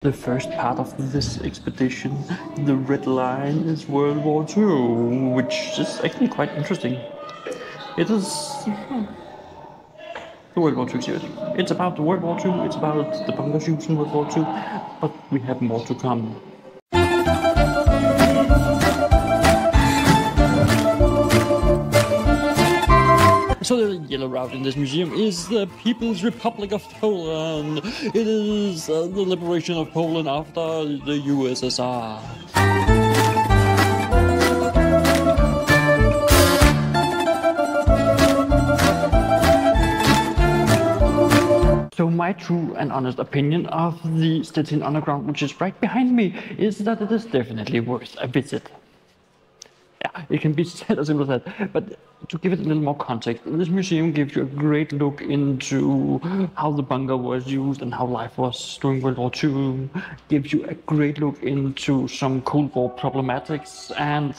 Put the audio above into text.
The first part of this expedition, the Red Line, is World War II, which is actually quite interesting. It is the World War II series. It's about the World War II, it's about the bunker shoots in World War II, but we have more to come. So the yellow route in this museum is the People's Republic of Poland. It is the liberation of Poland after the USSR. So my true and honest opinion of the Stettin Underground, which is right behind me, is that it is definitely worth a visit. Yeah, it can be said as simple as that, but to give it a little more context, this museum gives you a great look into how the bunker was used and how life was during World War II, gives you a great look into some Cold War problematics, and